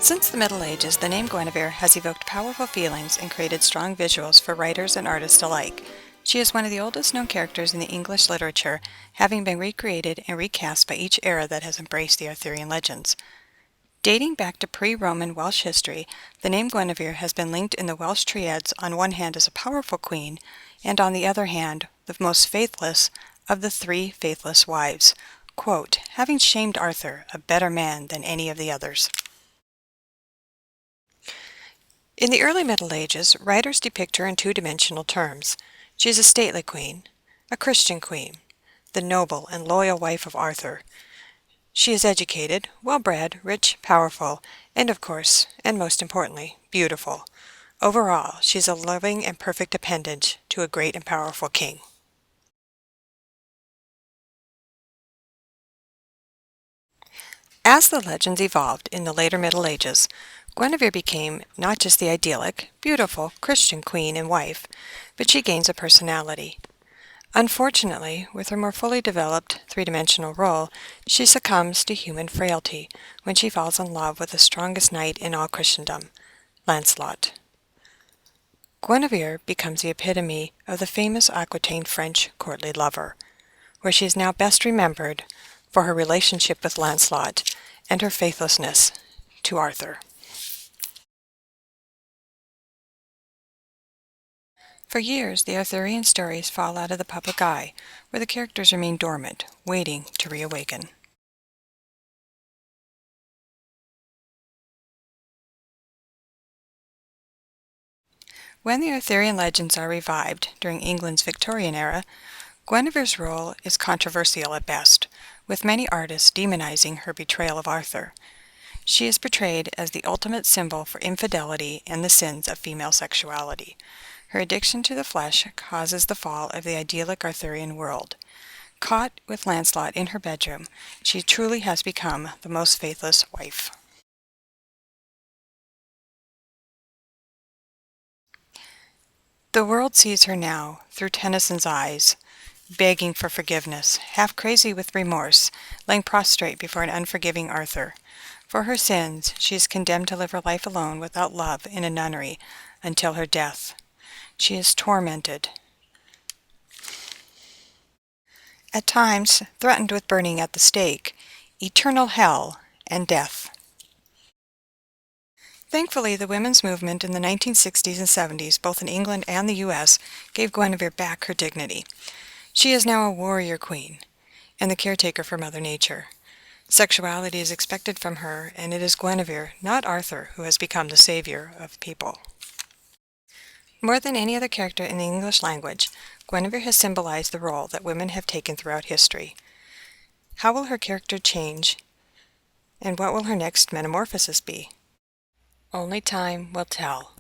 Since the Middle Ages, the name Guinevere has evoked powerful feelings and created strong visuals for writers and artists alike. She is one of the oldest known characters in the English literature, having been recreated and recast by each era that has embraced the Arthurian legends. Dating back to pre-Roman Welsh history, the name Guinevere has been linked in the Welsh triads on one hand as a powerful queen, and on the other hand, the most faithless of the three faithless wives, quote, having shamed Arthur, a better man than any of the others. In the early Middle Ages, writers depict her in two-dimensional terms. She is a stately queen, a Christian queen, the noble and loyal wife of Arthur. She is educated, well-bred, rich, powerful, and of course, and most importantly, beautiful. Overall, she is a loving and perfect appendage to a great and powerful king. As the legends evolved in the later Middle Ages, Guinevere became not just the idyllic, beautiful, Christian queen and wife, but she gains a personality. Unfortunately, with her more fully developed three-dimensional role, she succumbs to human frailty when she falls in love with the strongest knight in all Christendom, Lancelot. Guinevere becomes the epitome of the famous Aquitaine French courtly lover, where she is now best remembered for her relationship with Lancelot and her faithlessness to Arthur. For years, the Arthurian stories fall out of the public eye, where the characters remain dormant, waiting to reawaken. When the Arthurian legends are revived during England's Victorian era, Guinevere's role is controversial at best, with many artists demonizing her betrayal of Arthur. She is portrayed as the ultimate symbol for infidelity and the sins of female sexuality. Her addiction to the flesh causes the fall of the idyllic Arthurian world. Caught with Lancelot in her bedroom, she truly has become the most faithless wife. The world sees her now through Tennyson's eyes, begging for forgiveness, half crazy with remorse, laying prostrate before an unforgiving Arthur. For her sins, she is condemned to live her life alone without love in a nunnery until her death. She is tormented, at times threatened with burning at the stake, eternal hell, and death. Thankfully, the women's movement in the 1960s and 70s, both in England and the US, gave Guinevere back her dignity. She is now a warrior queen and the caretaker for Mother Nature. Sexuality is expected from her, and it is Guinevere, not Arthur, who has become the savior of people. More than any other character in the English language, Guinevere has symbolized the role that women have taken throughout history. How will her character change, and what will her next metamorphosis be? Only time will tell.